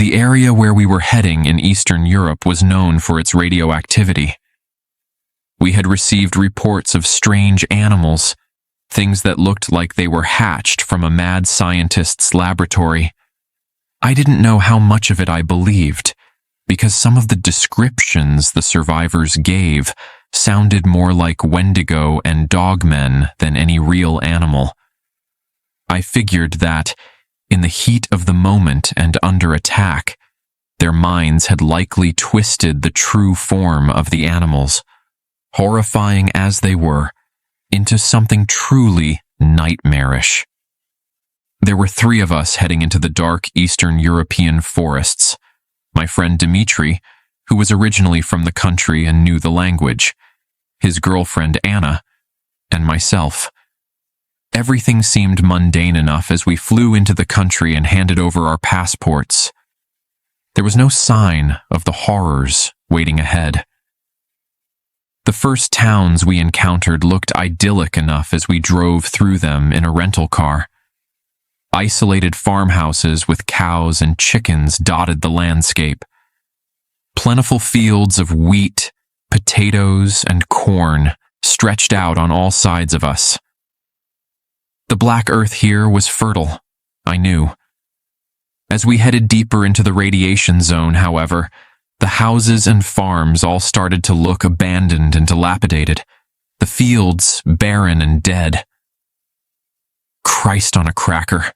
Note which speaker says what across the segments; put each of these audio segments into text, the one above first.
Speaker 1: The area where we were heading in Eastern Europe was known for its radioactivity. We had received reports of strange animals, things that looked like they were hatched from a mad scientist's laboratory. I didn't know how much of it I believed, because some of the descriptions the survivors gave sounded more like Wendigo and dogmen than any real animal. I figured that, in the heat of the moment and under attack, their minds had likely twisted the true form of the animals, horrifying as they were, into something truly nightmarish. There were 3 of us heading into the dark Eastern European forests. My friend Dmitri, who was originally from the country and knew the language, his girlfriend Anna, and myself. Everything seemed mundane enough as we flew into the country and handed over our passports. There was no sign of the horrors waiting ahead. The first towns we encountered looked idyllic enough as we drove through them in a rental car. Isolated farmhouses with cows and chickens dotted the landscape. Plentiful fields of wheat, potatoes, and corn stretched out on all sides of us. The black earth here was fertile, I knew. As we headed deeper into the radiation zone, however, the houses and farms all started to look abandoned and dilapidated, the fields barren and dead. Christ on a cracker,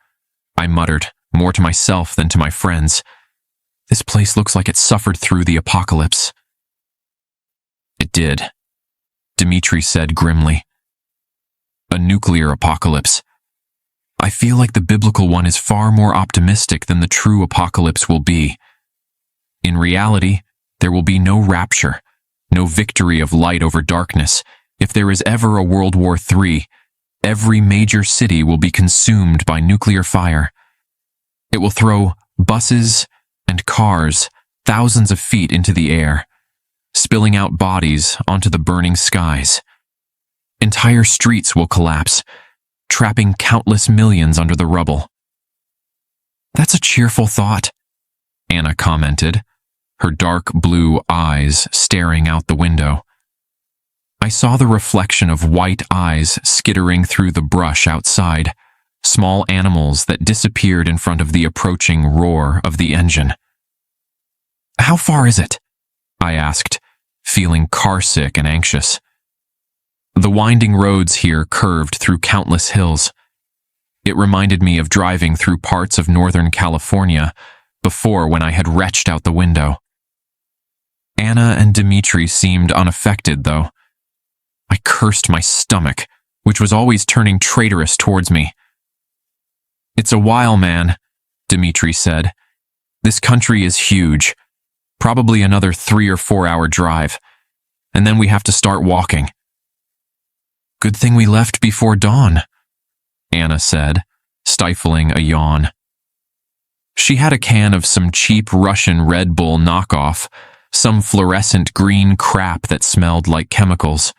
Speaker 1: I muttered, more to myself than to my friends. This place looks like it suffered through the apocalypse. It did, Dmitri said grimly. A nuclear apocalypse. I feel like the biblical one is far more optimistic than the true apocalypse will be. In reality, there will be no rapture, no victory of light over darkness. If there is ever a World War III, every major city will be consumed by nuclear fire. It will throw buses and cars thousands of feet into the air, spilling out bodies onto the burning skies. Entire streets will collapse, trapping countless millions under the rubble. That's a cheerful thought, Anna commented, her dark blue eyes staring out the window. I saw the reflection of white eyes skittering through the brush outside, small animals that disappeared in front of the approaching roar of the engine. How far is it? I asked, feeling carsick and anxious. The winding roads here curved through countless hills. It reminded me of driving through parts of Northern California before when I had retched out the window. Anna and Dmitri seemed unaffected, though. I cursed my stomach, which was always turning traitorous towards me. It's a while, man, Dmitri said. This country is huge. Probably another 3 or 4 hour drive. And then we have to start walking. Good thing we left before dawn, Anna said, stifling a yawn. She had a can of some cheap Russian Red Bull knockoff, some fluorescent green crap that smelled like chemicals.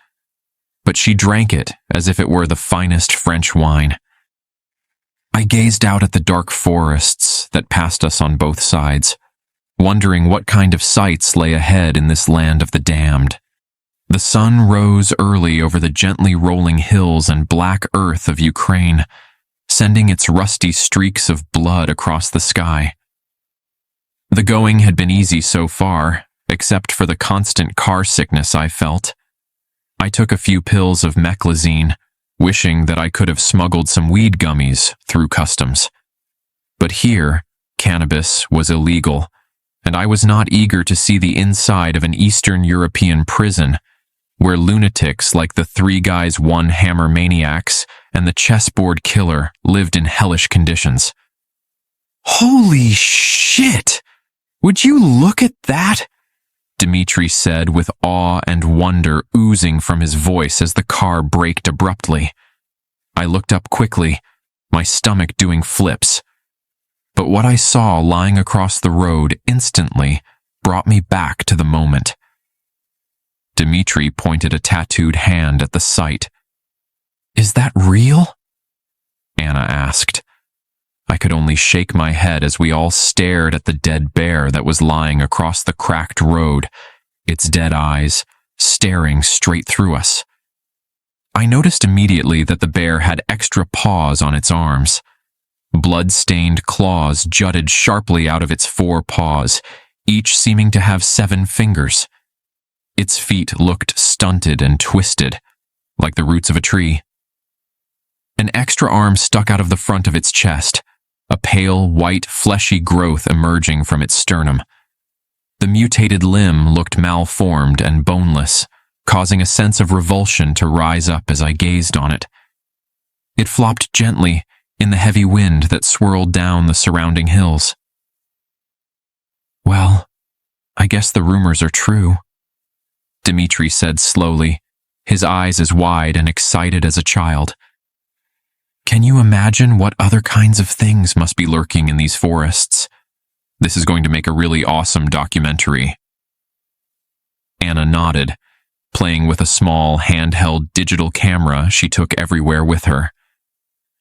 Speaker 1: But she drank it as if it were the finest French wine. I gazed out at the dark forests that passed us on both sides, wondering what kind of sights lay ahead in this land of the damned. The sun rose early over the gently rolling hills and black earth of Ukraine, sending its rusty streaks of blood across the sky. The going had been easy so far, except for the constant car sickness I felt. I took a few pills of meclizine, wishing that I could have smuggled some weed gummies through customs. But here, cannabis was illegal, and I was not eager to see the inside of an Eastern European prison, where lunatics like the 3 Guys 1 Hammer maniacs and the chessboard killer lived in hellish conditions. Holy shit! Would you look at that? Dmitri said with awe and wonder oozing from his voice as the car braked abruptly. I looked up quickly, my stomach doing flips. But what I saw lying across the road instantly brought me back to the moment. Dmitri pointed a tattooed hand at the sight. Is that real? Anna asked. I could only shake my head as we all stared at the dead bear that was lying across the cracked road, its dead eyes staring straight through us. I noticed immediately that the bear had extra paws on its arms. Blood-stained claws jutted sharply out of its 4 paws, each seeming to have 7 fingers. Its feet looked stunted and twisted, like the roots of a tree. An extra arm stuck out of the front of its chest, a pale, white, fleshy growth emerging from its sternum. The mutated limb looked malformed and boneless, causing a sense of revulsion to rise up as I gazed on it. It flopped gently in the heavy wind that swirled down the surrounding hills. "Well, I guess the rumors are true," Dmitri said slowly, his eyes as wide and excited as a child. "Can you imagine what other kinds of things must be lurking in these forests? This is going to make a really awesome documentary." Anna nodded, playing with a small, handheld digital camera she took everywhere with her.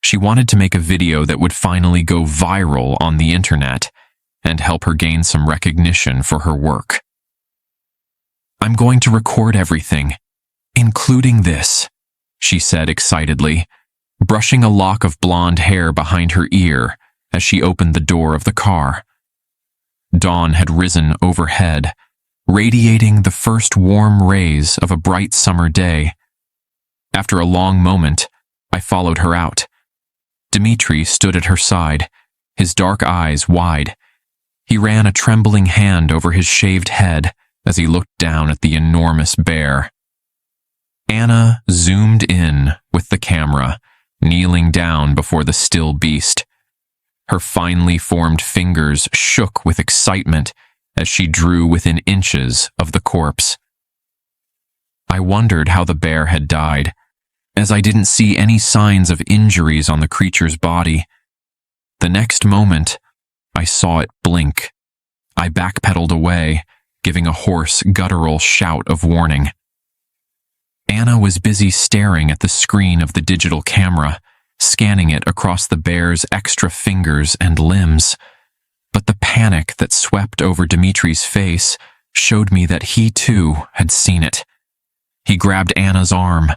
Speaker 1: She wanted to make a video that would finally go viral on the internet and help her gain some recognition for her work. "I'm going to record everything, including this," she said excitedly, brushing a lock of blonde hair behind her ear as she opened the door of the car. Dawn had risen overhead, radiating the first warm rays of a bright summer day. After a long moment, I followed her out. Dmitri stood at her side, his dark eyes wide. He ran a trembling hand over his shaved head as he looked down at the enormous bear. Anna zoomed in with the camera, kneeling down before the still beast. Her finely formed fingers shook with excitement as she drew within inches of the corpse. I wondered how the bear had died, as I didn't see any signs of injuries on the creature's body. The next moment, I saw it blink. I backpedaled away, giving a hoarse, guttural shout of warning. Anna was busy staring at the screen of the digital camera, scanning it across the bear's extra fingers and limbs. But the panic that swept over Dmitri's face showed me that he too had seen it. He grabbed Anna's arm,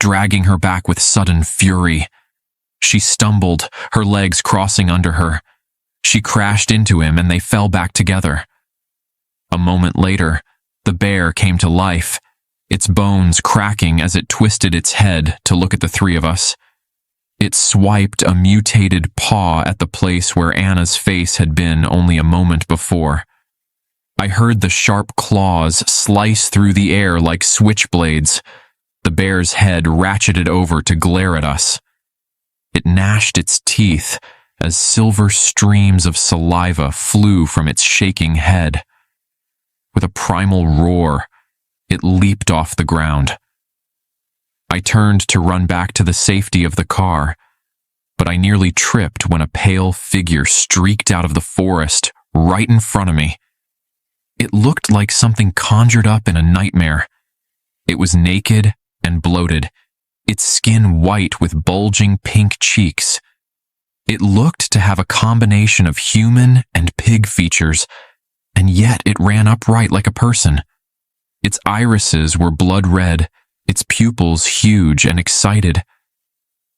Speaker 1: dragging her back with sudden fury. She stumbled, her legs crossing under her. She crashed into him and they fell back together. A moment later, the bear came to life, its bones cracking as it twisted its head to look at the 3 of us. It swiped a mutated paw at the place where Anna's face had been only a moment before. I heard the sharp claws slice through the air like switchblades. The bear's head ratcheted over to glare at us. It gnashed its teeth as silver streams of saliva flew from its shaking head. With a primal roar, it leaped off the ground. I turned to run back to the safety of the car, but I nearly tripped when a pale figure streaked out of the forest right in front of me. It looked like something conjured up in a nightmare. It was naked and bloated, its skin white with bulging pink cheeks. It looked to have a combination of human and pig features, and yet it ran upright like a person. Its irises were blood red, its pupils huge and excited.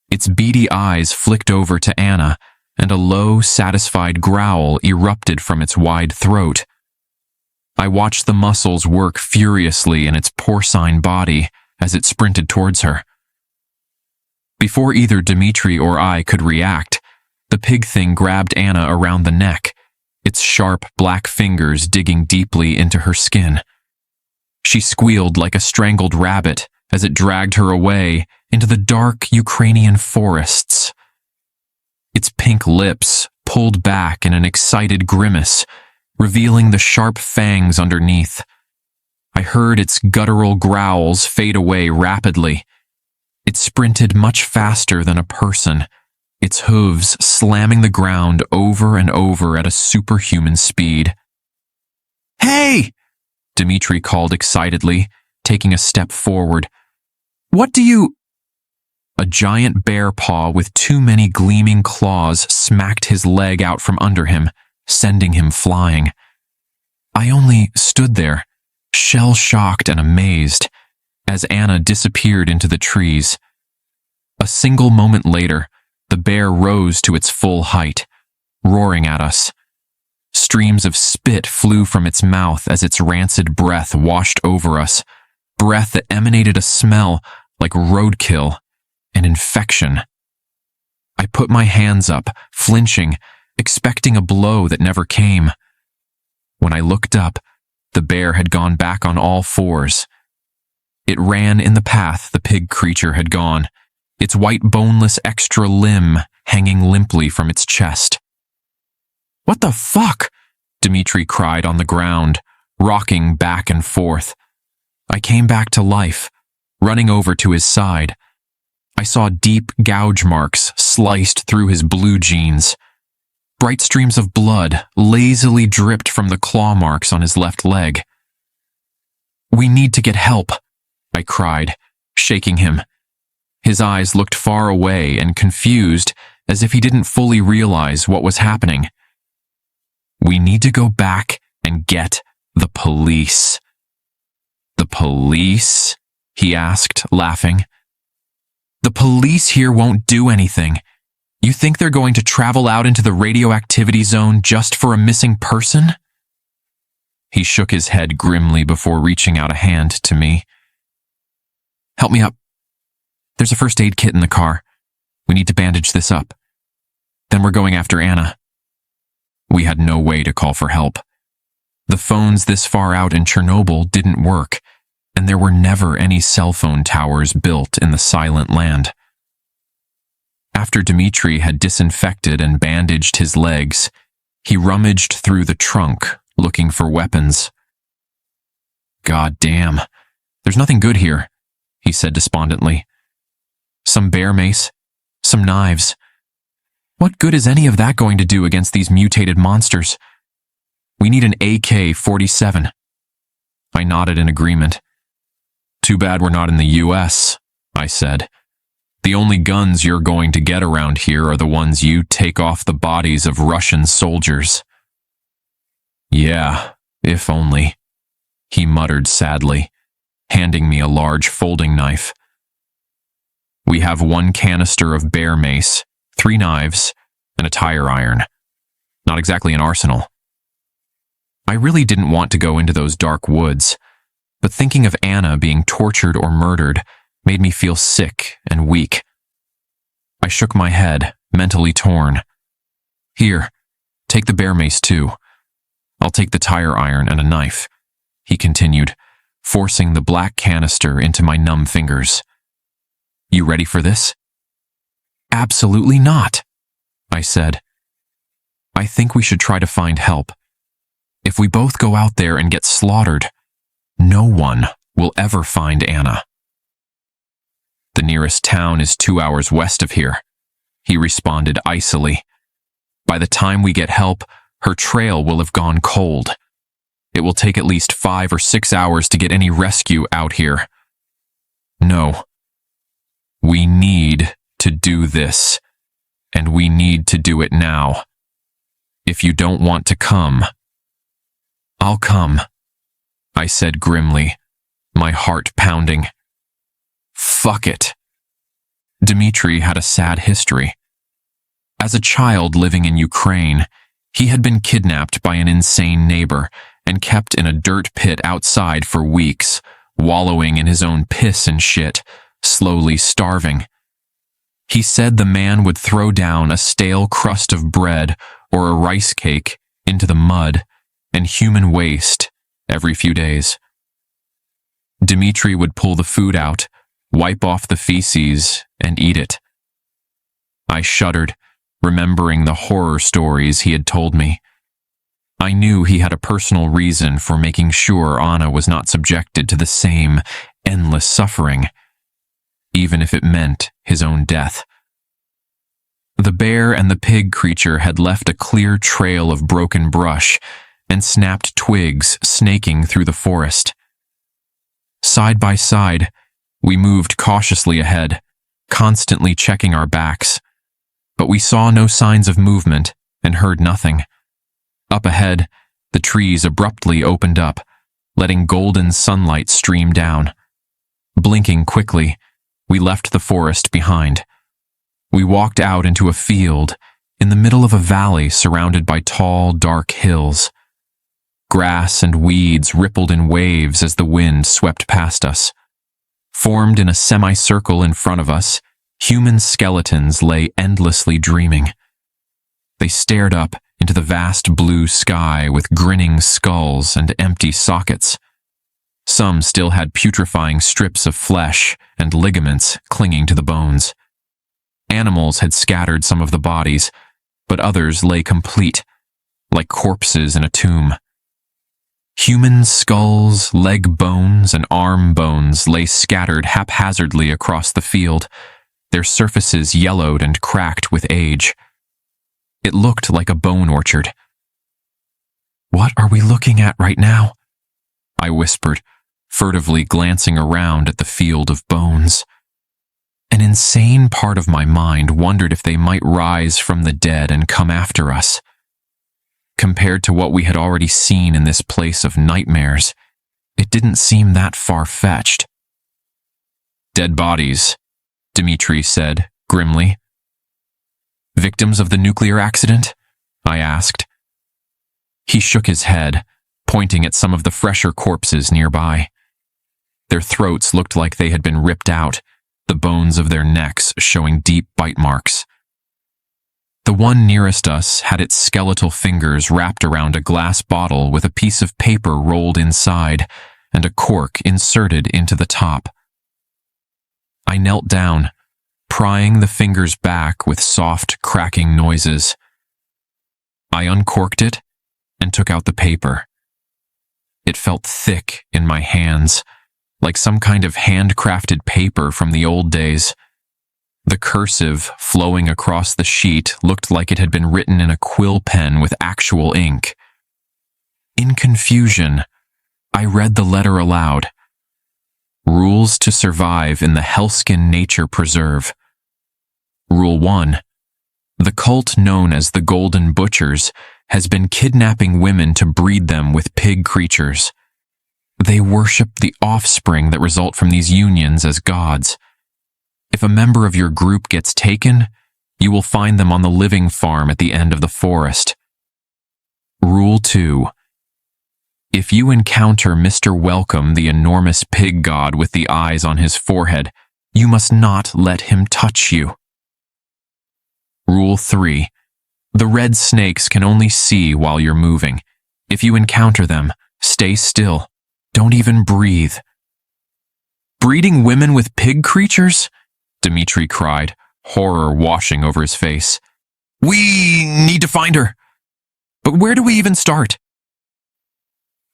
Speaker 1: Its beady eyes flicked over to Anna, and a low, satisfied growl erupted from its wide throat. I watched the muscles work furiously in its porcine body as it sprinted towards her. Before either Dmitri or I could react, the pig thing grabbed Anna around the neck, its sharp black fingers digging deeply into her skin. She squealed like a strangled rabbit as it dragged her away into the dark Ukrainian forests. Its pink lips pulled back in an excited grimace, revealing the sharp fangs underneath. I heard its guttural growls fade away rapidly. It sprinted much faster than a person, its hooves slamming the ground over and over at a superhuman speed. "Hey!" Dmitri called excitedly, taking a step forward. "What do you—" A giant bear paw with too many gleaming claws smacked his leg out from under him, sending him flying. I only stood there, shell-shocked and amazed, as Anna disappeared into the trees. A single moment later, the bear rose to its full height, roaring at us. Streams of spit flew from its mouth as its rancid breath washed over us, breath that emanated a smell like roadkill and infection. I put my hands up, flinching, expecting a blow that never came. When I looked up, the bear had gone back on all fours. It ran in the path the pig creature had gone, its white boneless extra limb hanging limply from its chest. "What the fuck?" Dimitri cried on the ground, rocking back and forth. I came back to life, running over to his side. I saw deep gouge marks sliced through his blue jeans. Bright streams of blood lazily dripped from the claw marks on his left leg. "We need to get help," I cried, shaking him. His eyes looked far away and confused, as if he didn't fully realize what was happening. "We need to go back and get the police." "The police?" he asked, laughing. "The police here won't do anything. You think they're going to travel out into the radioactivity zone just for a missing person?" He shook his head grimly before reaching out a hand to me. "Help me up. There's a first aid kit in the car. We need to bandage this up. Then we're going after Anna." We had no way to call for help. The phones this far out in Chernobyl didn't work, and there were never any cell phone towers built in the silent land. After Dimitri had disinfected and bandaged his legs, he rummaged through the trunk, looking for weapons. "God damn, there's nothing good here," he said despondently. "Some bear mace, some knives. What good is any of that going to do against these mutated monsters? We need an AK-47. I nodded in agreement. "Too bad we're not in the US, I said. "The only guns you're going to get around here are the ones you take off the bodies of Russian soldiers." "Yeah, if only," he muttered sadly, handing me a large folding knife. "We have 1 canister of bear mace, 3 knives, and a tire iron. Not exactly an arsenal." I really didn't want to go into those dark woods, but thinking of Anna being tortured or murdered made me feel sick and weak. I shook my head, mentally torn. "Here, take the bear mace too. I'll take the tire iron and a knife," he continued, forcing the black canister into my numb fingers. "You ready for this?" "Absolutely not," I said. "I think we should try to find help. If we both go out there and get slaughtered, no one will ever find Anna." "The nearest town is 2 hours west of here," he responded icily. "By the time we get help, her trail will have gone cold. It will take at least 5 or 6 hours to get any rescue out here. No. We need to do this, and we need to do it now. If you don't want to come..." "I'll come," I said grimly, my heart pounding. Fuck it. Dimitri had a sad history. As a child living in Ukraine, he had been kidnapped by an insane neighbor and kept in a dirt pit outside for weeks, wallowing in his own piss and shit, slowly starving. He said the man would throw down a stale crust of bread or a rice cake into the mud and human waste every few days. Dimitri would pull the food out, wipe off the feces, and eat it. I shuddered, remembering the horror stories he had told me. I knew he had a personal reason for making sure Anna was not subjected to the same endless suffering, even if it meant his own death. The bear and the pig creature had left a clear trail of broken brush and snapped twigs snaking through the forest. Side by side, we moved cautiously ahead, constantly checking our backs, but we saw no signs of movement and heard nothing. Up ahead, the trees abruptly opened up, letting golden sunlight stream down. Blinking quickly, we left the forest behind. We walked out into a field in the middle of a valley surrounded by tall, dark hills. Grass and weeds rippled in waves as the wind swept past us. Formed in a semicircle in front of us, human skeletons lay endlessly dreaming. They stared up into the vast blue sky with grinning skulls and empty sockets. Some still had putrefying strips of flesh and ligaments clinging to the bones. Animals had scattered some of the bodies, but others lay complete, like corpses in a tomb. Human skulls, leg bones, and arm bones lay scattered haphazardly across the field, their surfaces yellowed and cracked with age. It looked like a bone orchard. "What are we looking at right now?" I whispered, furtively glancing around at the field of bones. An insane part of my mind wondered if they might rise from the dead and come after us. Compared to what we had already seen in this place of nightmares, it didn't seem that far-fetched. "Dead bodies," Dmitri said, grimly. "Victims of the nuclear accident?" I asked. He shook his head, pointing at some of the fresher corpses nearby. Their throats looked like they had been ripped out, the bones of their necks showing deep bite marks. The one nearest us had its skeletal fingers wrapped around a glass bottle with a piece of paper rolled inside and a cork inserted into the top. I knelt down, prying the fingers back with soft, cracking noises. I uncorked it and took out the paper. It felt thick in my hands, like some kind of handcrafted paper from the old days. The cursive flowing across the sheet looked like it had been written in a quill pen with actual ink. In confusion, I read the letter aloud. Rules to survive in the Hellskin Nature Preserve. Rule 1. The cult known as the Golden Butchers has been kidnapping women to breed them with pig creatures. They worship the offspring that result from these unions as gods. If a member of your group gets taken, you will find them on the living farm at the end of the forest. Rule 2. If you encounter Mr. Welcome, the enormous pig god with the eyes on his forehead, you must not let him touch you. Rule 3. The red snakes can only see while you're moving. If you encounter them, stay still. Don't even breathe. "Breeding women with pig creatures?" Dmitri cried, horror washing over his face. "We need to find her. But where do we even start?"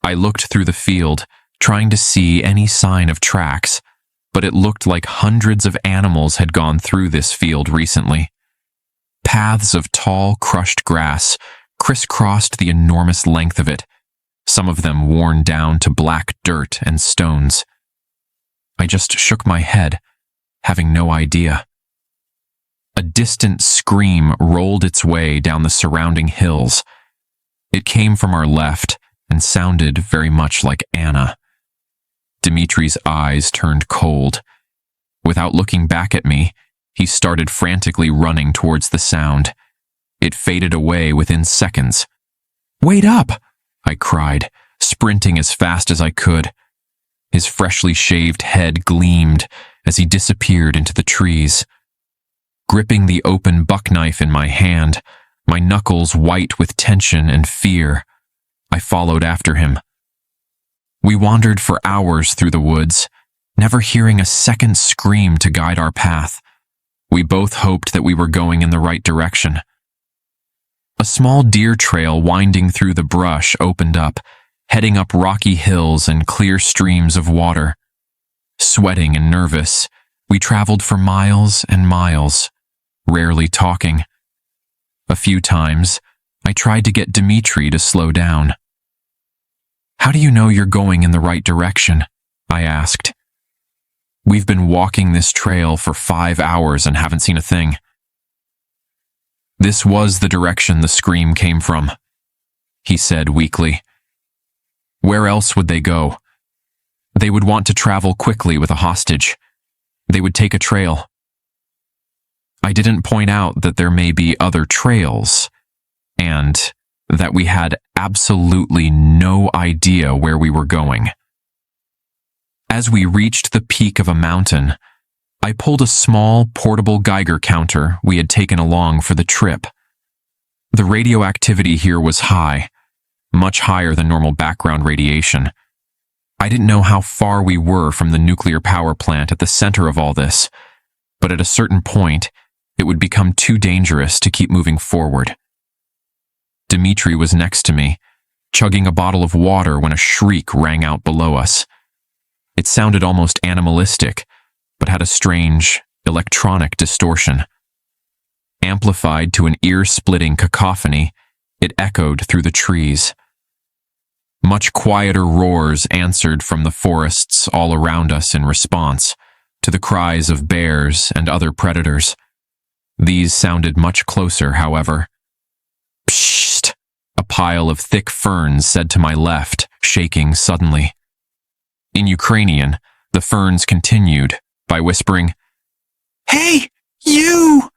Speaker 1: I looked through the field, trying to see any sign of tracks, but it looked like hundreds of animals had gone through this field recently. Paths of tall, crushed grass crisscrossed the enormous length of it, some of them worn down to black dirt and stones. I just shook my head, having no idea. A distant scream rolled its way down the surrounding hills. It came from our left and sounded very much like Anna. Dimitri's eyes turned cold. Without looking back at me, he started frantically running towards the sound. It faded away within seconds. "Wait up!" I cried, sprinting as fast as I could. His freshly shaved head gleamed as he disappeared into the trees. Gripping the open buckknife in my hand, my knuckles white with tension and fear, I followed after him. We wandered for hours through the woods, never hearing a second scream to guide our path. We both hoped that we were going in the right direction. A small deer trail winding through the brush opened up, heading up rocky hills and clear streams of water. Sweating and nervous, we traveled for miles and miles, rarely talking. A few times, I tried to get Dmitri to slow down. "How do you know you're going in the right direction?" I asked. We've been walking this trail for 5 hours and haven't seen a thing. This was the direction the scream came from, he said weakly. Where else would they go? They would want to travel quickly with a hostage. They would take a trail. I didn't point out that there may be other trails, and that we had absolutely no idea where we were going. As we reached the peak of a mountain, I pulled a small, portable Geiger counter we had taken along for the trip. The radioactivity here was high, much higher than normal background radiation. I didn't know how far we were from the nuclear power plant at the center of all this, but at a certain point, it would become too dangerous to keep moving forward. Dmitri was next to me, chugging a bottle of water when a shriek rang out below us. It sounded almost animalistic, but had a strange, electronic distortion. Amplified to an ear-splitting cacophony, it echoed through the trees. Much quieter roars answered from the forests all around us in response to the cries of bears and other predators. These sounded much closer, however. Psst! A pile of thick ferns said to my left, shaking suddenly. In Ukrainian, the ferns continued by whispering, "Hey, you!"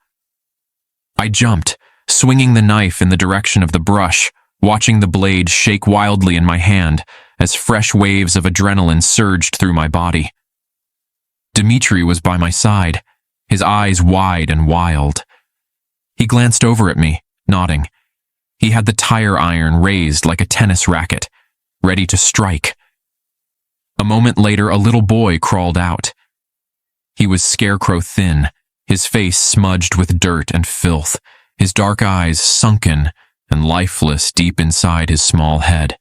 Speaker 1: I jumped, swinging the knife in the direction of the brush, watching the blade shake wildly in my hand as fresh waves of adrenaline surged through my body. Dmitri was by my side, his eyes wide and wild. He glanced over at me, nodding. He had the tire iron raised like a tennis racket, ready to strike. A moment later, a little boy crawled out. He was scarecrow thin, his face smudged with dirt and filth, his dark eyes sunken and lifeless deep inside his small head.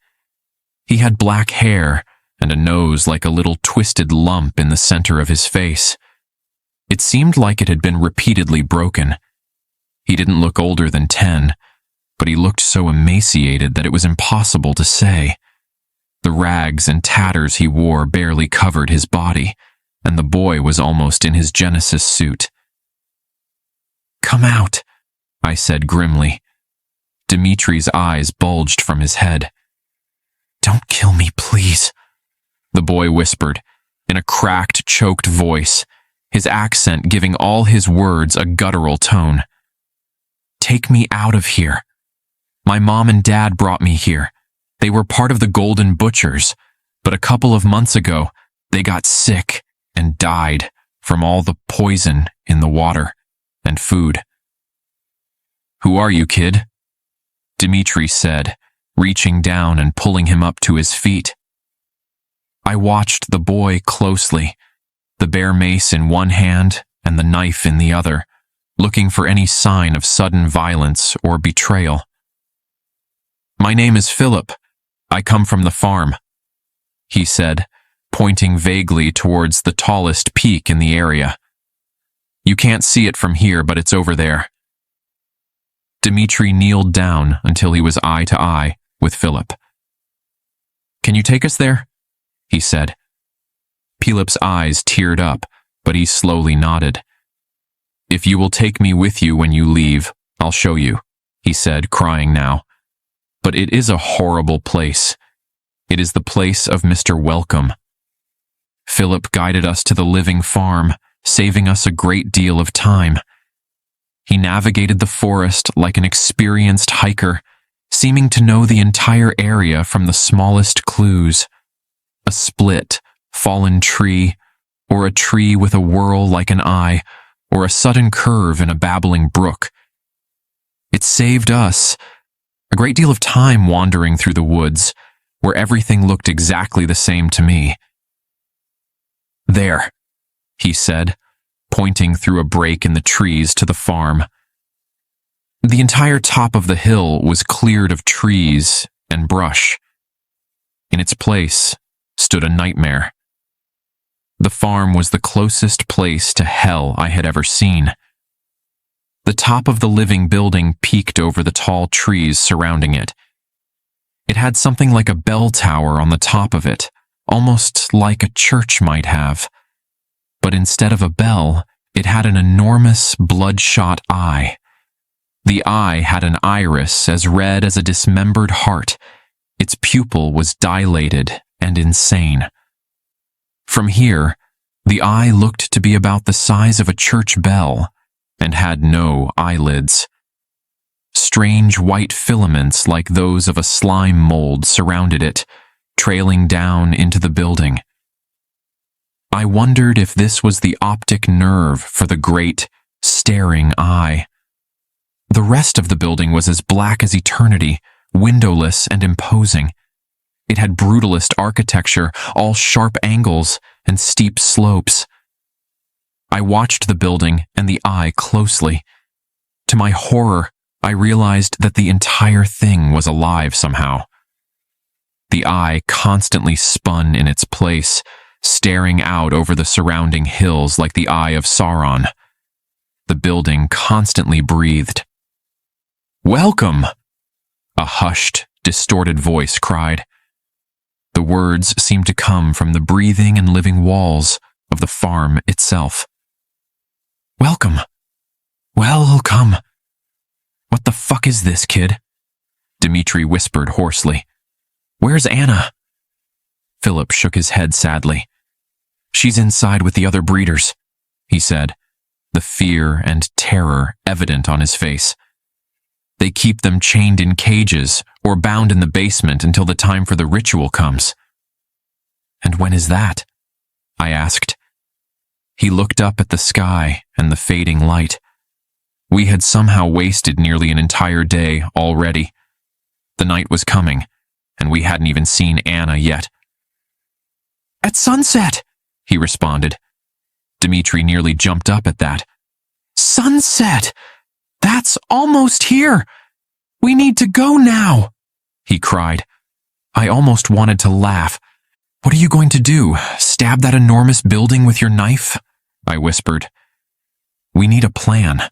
Speaker 1: He had black hair and a nose like a little twisted lump in the center of his face. It seemed like it had been repeatedly broken. He didn't look older than 10, but he looked so emaciated that it was impossible to say. The rags and tatters he wore barely covered his body, and the boy was almost in his Genesis suit. "Come out," I said grimly. Dimitri's eyes bulged from his head. "Don't kill me, please," the boy whispered, in a cracked, choked voice, his accent giving all his words a guttural tone. "Take me out of here. My mom and dad brought me here. They were part of the Golden Butchers, but a couple of months ago, they got sick and died from all the poison in the water and food." "Who are you, kid?" Dmitri said, reaching down and pulling him up to his feet. I watched the boy closely, the bare mace in one hand and the knife in the other, looking for any sign of sudden violence or betrayal. "My name is Philip. I come from the farm," he said, pointing vaguely towards the tallest peak in the area. "You can't see it from here, but it's over there." Dmitri kneeled down until he was eye to eye with Philip. "Can you take us there?" he said. Philip's eyes teared up, but he slowly nodded. "If you will take me with you when you leave, I'll show you," he said, crying now. "But it is a horrible place. It is the place of Mr. Welcome." Philip guided us to the living farm, saving us a great deal of time. He navigated the forest like an experienced hiker, seeming to know the entire area from the smallest clues. A split, fallen tree, or a tree with a whirl like an eye, or a sudden curve in a babbling brook. It saved us a great deal of time wandering through the woods, where everything looked exactly the same to me. "There," he said, pointing through a break in the trees to the farm. The entire top of the hill was cleared of trees and brush. In its place stood a nightmare. The farm was the closest place to hell I had ever seen. The top of the living building peeked over the tall trees surrounding it. It had something like a bell tower on the top of it, almost like a church might have. but instead of a bell, it had an enormous, bloodshot eye. The eye had an iris as red as a dismembered heart. Its pupil was dilated and insane. From here, the eye looked to be about the size of a church bell and had no eyelids. Strange white filaments like those of a slime mold surrounded it, trailing down into the building. I wondered if this was the optic nerve for the great, staring eye. The rest of the building was as black as eternity, windowless and imposing. It had brutalist architecture, all sharp angles and steep slopes. I watched the building and the eye closely. To my horror, I realized that the entire thing was alive somehow. The eye constantly spun in its place, staring out over the surrounding hills like the eye of Sauron. The building constantly breathed. "Welcome!" a hushed, distorted voice cried. The words seemed to come from the breathing and living walls of the farm itself. "Welcome. Welcome. What the fuck is this, kid?" Dimitri whispered hoarsely. "Where's Anna?" Philip shook his head sadly. "She's inside with the other breeders," he said, the fear and terror evident on his face. "They keep them chained in cages or bound in the basement until the time for the ritual comes." "And when is that?" I asked. He looked up at the sky and the fading light. We had somehow wasted nearly an entire day already. The night was coming, and we hadn't even seen Anna yet. "At sunset," he responded. Dimitri nearly jumped up at that. "Sunset! That's almost here! We need to go now!" he cried. I almost wanted to laugh. "What are you going to do? Stab that enormous building with your knife?" I whispered. "We need a plan.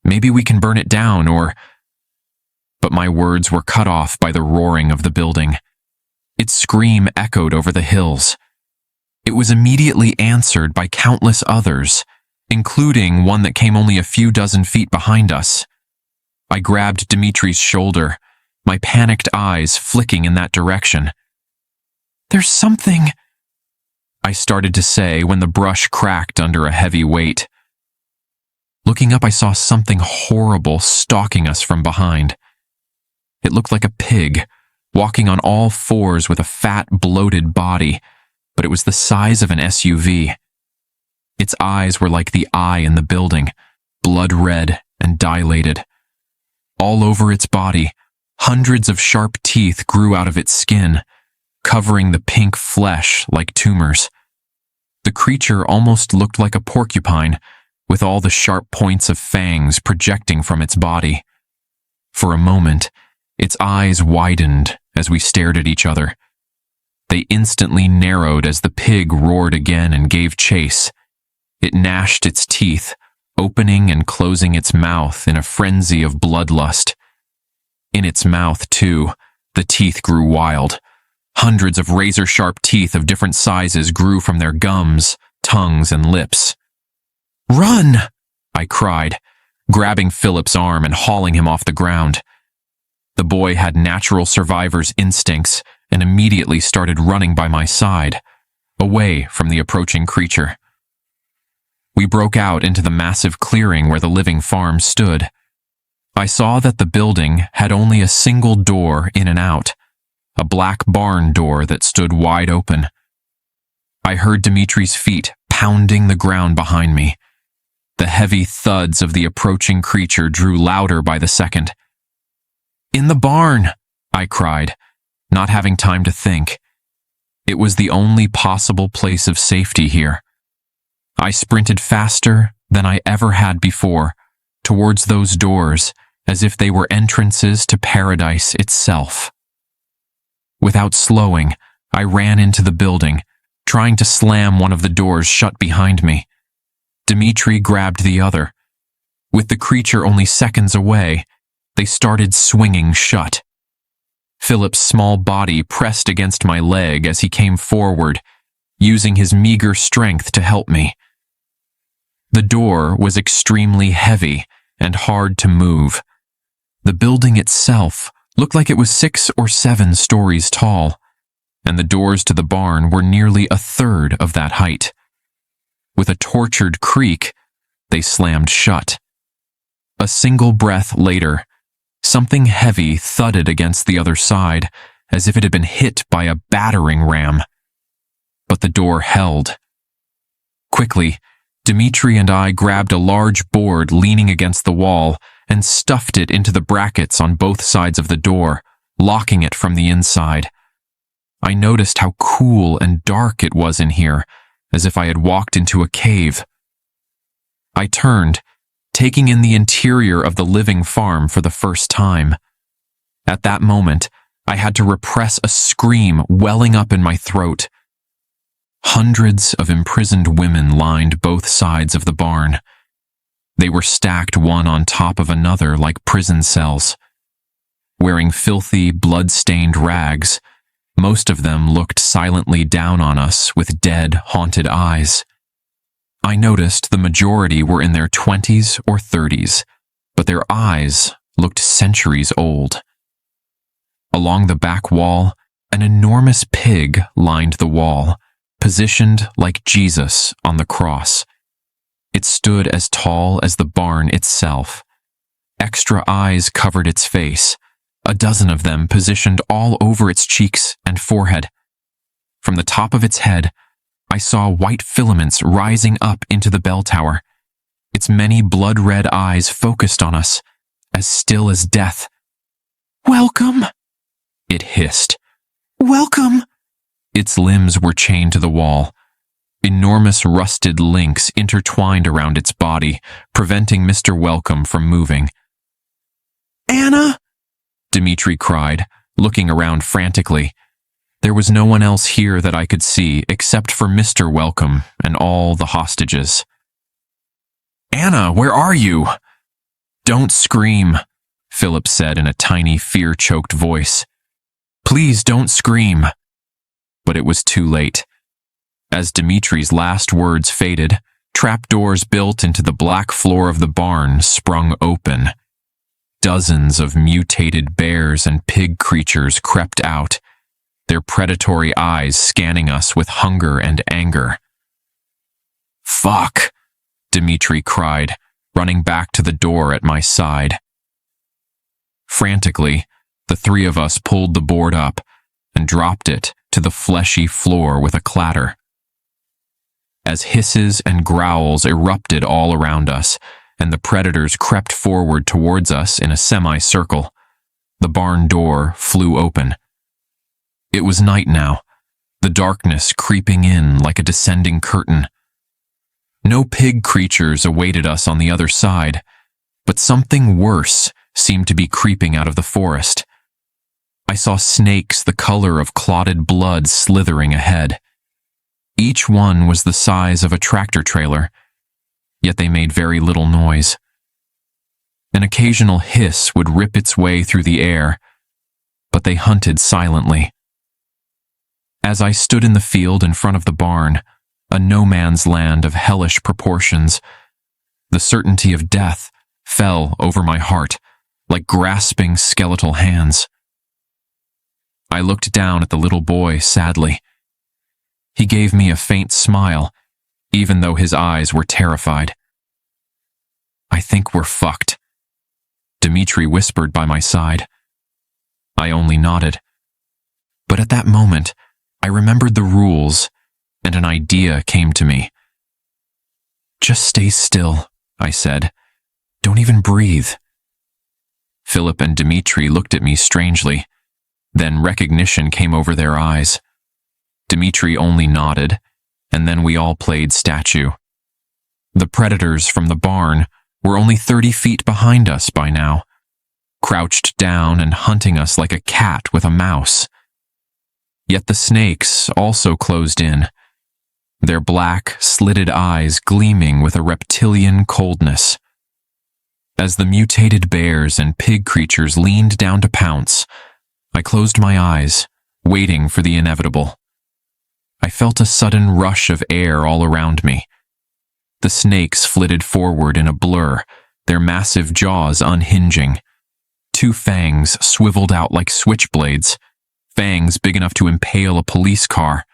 Speaker 1: Maybe we can burn it down or—" But my words were cut off by the roaring of the building. Its scream echoed over the hills. It was immediately answered by countless others, including one that came only a few dozen feet behind us. I grabbed Dimitri's shoulder, my panicked eyes flicking in that direction. "There's something," I started to say when the brush cracked under a heavy weight. Looking up, I saw something horrible stalking us from behind. It looked like a pig, walking on all fours with a fat, bloated body, but it was the size of an SUV. Its eyes were like the eye in the building, blood red and dilated. All over its body, hundreds of sharp teeth grew out of its skin, covering the pink flesh like tumors. The creature almost looked like a porcupine, with all the sharp points of fangs projecting from its body. For a moment, its eyes widened as we stared at each other. They instantly narrowed as the pig roared again and gave chase. It gnashed its teeth, opening and closing its mouth in a frenzy of bloodlust. In its mouth, too, the teeth grew wild. Hundreds of razor-sharp teeth of different sizes grew from their gums, tongues, and lips. "Run!" I cried, grabbing Philip's arm and hauling him off the ground. The boy had natural survivor's instincts and immediately started running by my side, away from the approaching creature. We broke out into the massive clearing where the living farm stood. I saw that the building had only a single door in and out, a black barn door that stood wide open. I heard Dimitri's feet pounding the ground behind me. The heavy thuds of the approaching creature drew louder by the second. "In the barn!" I cried, not having time to think. It was the only possible place of safety here. I sprinted faster than I ever had before, towards those doors, as if they were entrances to paradise itself. Without slowing, I ran into the building, trying to slam one of the doors shut behind me. Dimitri grabbed the other. With the creature only seconds away, they started swinging shut. Philip's small body pressed against my leg as he came forward, using his meager strength to help me. The door was extremely heavy and hard to move. The building itself looked like it was 6 or 7 stories tall, and the doors to the barn were nearly a third of that height. With a tortured creak, they slammed shut. A single breath later, something heavy thudded against the other side, as if it had been hit by a battering ram. But the door held. Quickly, Dimitri and I grabbed a large board leaning against the wall and stuffed it into the brackets on both sides of the door, locking it from the inside. I noticed how cool and dark it was in here, as if I had walked into a cave. I turned, taking in the interior of the living farm for the first time. At that moment, I had to repress a scream welling up in my throat. Hundreds of imprisoned women lined both sides of the barn. They were stacked one on top of another like prison cells. Wearing filthy, blood-stained rags, most of them looked silently down on us with dead, haunted eyes. I noticed the majority were in their 20s or 30s, but their eyes looked centuries old. Along the back wall, an enormous pig lined the wall, positioned like Jesus on the cross. It stood as tall as the barn itself. Extra eyes covered its face, a dozen of them positioned all over its cheeks and forehead. From the top of its head, I saw white filaments rising up into the bell tower. Its many blood-red eyes focused on us, as still as death. "Welcome," it hissed. "Welcome." Its limbs were chained to the wall. Enormous rusted links intertwined around its body, preventing Mr. Welcome from moving. "Anna!" Dimitri cried, looking around frantically. There was no one else here that I could see except for Mr. Welcome and all the hostages. "Anna, where are you?" "Don't scream," Philip said in a tiny, fear-choked voice. "Please don't scream." But it was too late. As Dimitri's last words faded, trapdoors built into the black floor of the barn sprung open. Dozens of mutated bears and pig creatures crept out, their predatory eyes scanning us with hunger and anger. "Fuck," Dimitri cried, running back to the door at my side. Frantically, the three of us pulled the board up and dropped it to the fleshy floor with a clatter. As hisses and growls erupted all around us, and the predators crept forward towards us in a semicircle, the barn door flew open. It was night now, the darkness creeping in like a descending curtain. No pig creatures awaited us on the other side, but something worse seemed to be creeping out of the forest. I saw snakes the color of clotted blood slithering ahead. Each one was the size of a tractor trailer, yet they made very little noise. An occasional hiss would rip its way through the air, but they hunted silently. As I stood in the field in front of the barn, a no-man's land of hellish proportions, the certainty of death fell over my heart like grasping skeletal hands. I looked down at the little boy sadly. He gave me a faint smile, even though his eyes were terrified. "I think we're fucked," Dimitri whispered by my side. I only nodded. But at that moment, I remembered the rules, and an idea came to me. "Just stay still," I said. "Don't even breathe." Philip and Dimitri looked at me strangely. Then recognition came over their eyes. Dimitri only nodded, and then we all played statue. The predators from the barn were only 30 feet behind us by now, crouched down and hunting us like a cat with a mouse. Yet the snakes also closed in, their black, slitted eyes gleaming with a reptilian coldness. As the mutated bears and pig creatures leaned down to pounce, I closed my eyes, waiting for the inevitable. I felt a sudden rush of air all around me. The snakes flitted forward in a blur, their massive jaws unhinging. Two fangs swiveled out like switchblades, fangs big enough to impale a police car.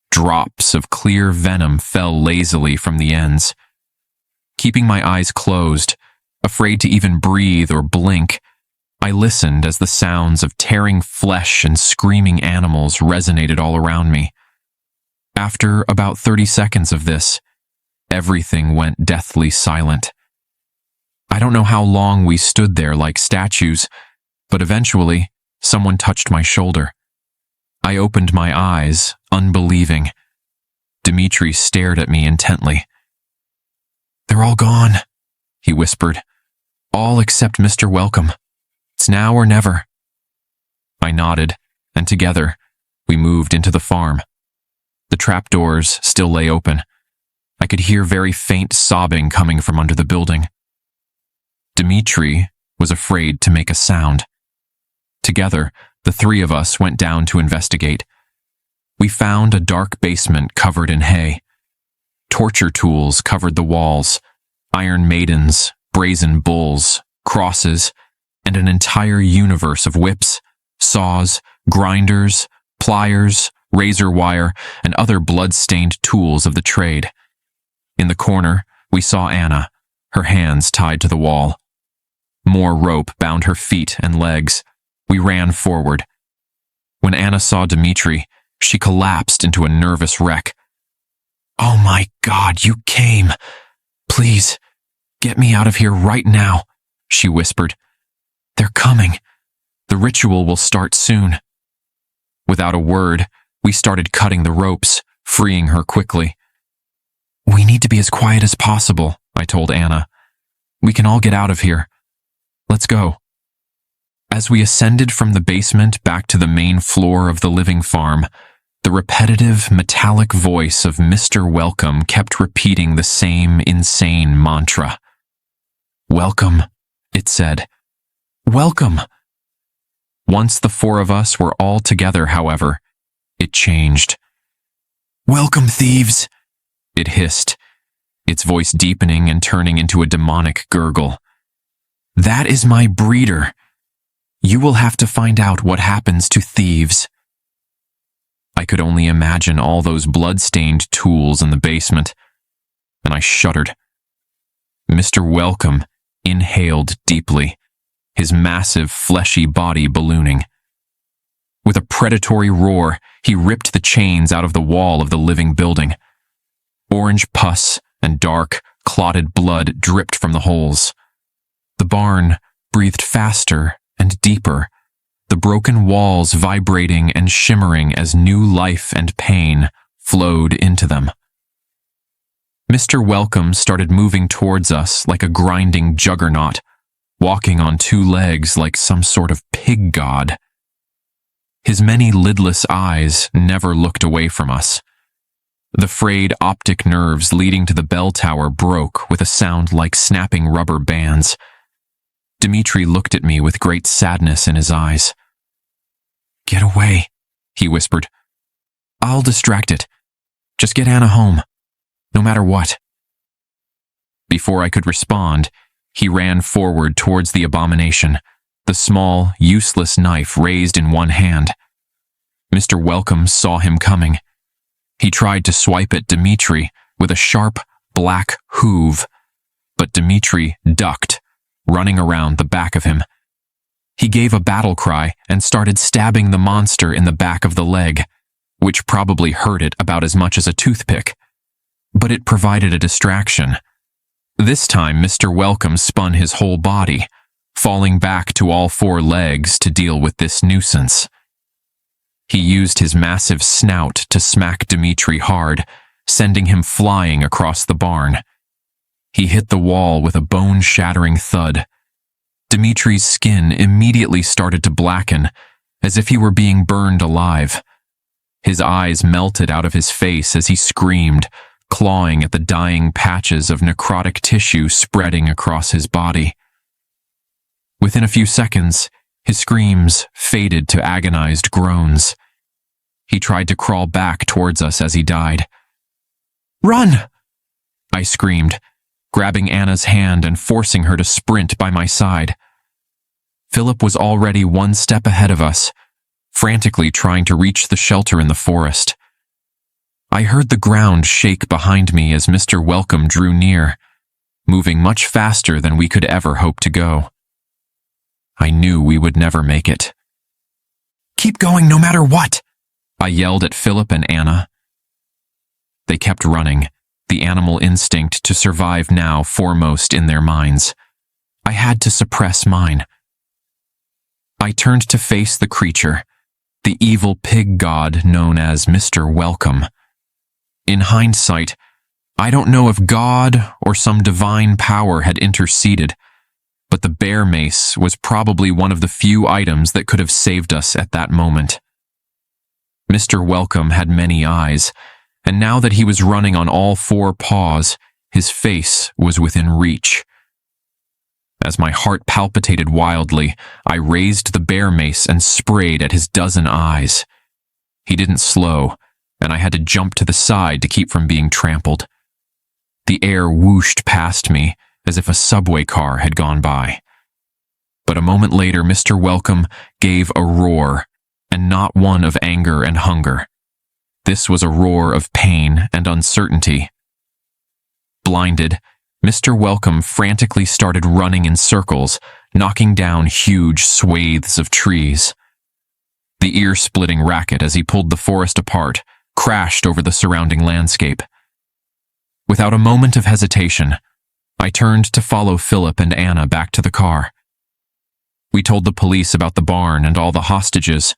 Speaker 1: Drops of clear venom fell lazily from the ends. Keeping my eyes closed, afraid to even breathe or blink, I listened as the sounds of tearing flesh and screaming animals resonated all around me. After about 30 seconds of this, everything went deathly silent. I don't know how long we stood there like statues, but eventually, someone touched my shoulder. I opened my eyes, unbelieving. Dimitri stared at me intently. "They're all gone," he whispered. "All except Mr. Welcome. It's now or never." I nodded, and together, we moved into the farm. The trapdoors still lay open. I could hear very faint sobbing coming from under the building. Dimitri was afraid to make a sound. Together, the three of us went down to investigate. We found a dark basement covered in hay. Torture tools covered the walls, iron maidens, brazen bulls, crosses, and an entire universe of whips, saws, grinders, pliers, razor wire, and other blood-stained tools of the trade. In the corner, we saw Anna, her hands tied to the wall. More rope bound her feet and legs. We ran forward. When Anna saw Dimitri, she collapsed into a nervous wreck. "Oh my God, you came! Please, get me out of here right now," she whispered. "They're coming. The ritual will start soon." Without a word, we started cutting the ropes, freeing her quickly. "We need to be as quiet as possible," I told Anna. "We can all get out of here. Let's go." As we ascended from the basement back to the main floor of the living farm, the repetitive, metallic voice of Mr. Welcome kept repeating the same insane mantra. "Welcome," it said. "Welcome." Once the four of us were all together, however, it changed. "Welcome, thieves," it hissed, its voice deepening and turning into a demonic gurgle. "That is my breeder. You will have to find out what happens to thieves." I could only imagine all those blood-stained tools in the basement, and I shuddered. Mr. Welcome inhaled deeply, his massive, fleshy body ballooning. With a predatory roar, he ripped the chains out of the wall of the living building. Orange pus and dark, clotted blood dripped from the holes. The barn breathed faster and deeper, the broken walls vibrating and shimmering as new life and pain flowed into them. Mr. Welcome started moving towards us like a grinding juggernaut, walking on two legs like some sort of pig god. His many lidless eyes never looked away from us. The frayed optic nerves leading to the bell tower broke with a sound like snapping rubber bands. Dimitri looked at me with great sadness in his eyes. "Get away," he whispered. "I'll distract it. Just get Anna home, no matter what." Before I could respond, he ran forward towards the abomination, the small, useless knife raised in one hand. Mr. Welcome saw him coming. He tried to swipe at Dimitri with a sharp, black hoof, but Dimitri ducked, running around the back of him. He gave a battle cry and started stabbing the monster in the back of the leg, which probably hurt it about as much as a toothpick. But it provided a distraction. This time, Mr. Welcome spun his whole body, falling back to all four legs to deal with this nuisance. He used his massive snout to smack Dimitri hard, sending him flying across the barn. He hit the wall with a bone-shattering thud. Dimitri's skin immediately started to blacken, as if he were being burned alive. His eyes melted out of his face as he screamed, clawing at the dying patches of necrotic tissue spreading across his body. Within a few seconds, his screams faded to agonized groans. He tried to crawl back towards us as he died. "Run!" I screamed, grabbing Anna's hand and forcing her to sprint by my side. Philip was already one step ahead of us, frantically trying to reach the shelter in the forest. I heard the ground shake behind me as Mr. Welcome drew near, moving much faster than we could ever hope to go. I knew we would never make it. "Keep going no matter what!" I yelled at Philip and Anna. They kept running, the animal instinct to survive now foremost in their minds. I had to suppress mine. I turned to face the creature, the evil pig god known as Mr. Welcome. In hindsight, I don't know if God or some divine power had interceded, but the bear mace was probably one of the few items that could have saved us at that moment. Mr. Welcome had many eyes, and now that he was running on all four paws, his face was within reach. As my heart palpitated wildly, I raised the bear mace and sprayed at his dozen eyes. He didn't slow, and I had to jump to the side to keep from being trampled. The air whooshed past me as if a subway car had gone by. But a moment later, Mr. Welcome gave a roar, and not one of anger and hunger. This was a roar of pain and uncertainty. Blinded, Mr. Welcome frantically started running in circles, knocking down huge swathes of trees. The ear-splitting racket as he pulled the forest apart crashed over the surrounding landscape. Without a moment of hesitation, I turned to follow Philip and Anna back to the car. We told the police about the barn and all the hostages,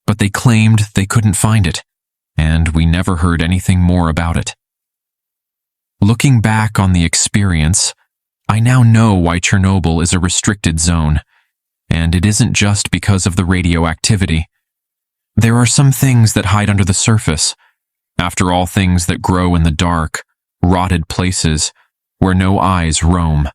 Speaker 1: but they claimed they couldn't find it, and we never heard anything more about it. Looking back on the experience, I now know why Chernobyl is a restricted zone, and it isn't just because of the radioactivity. There are some things that hide under the surface. After all, things that grow in the dark, rotted places where no eyes roam.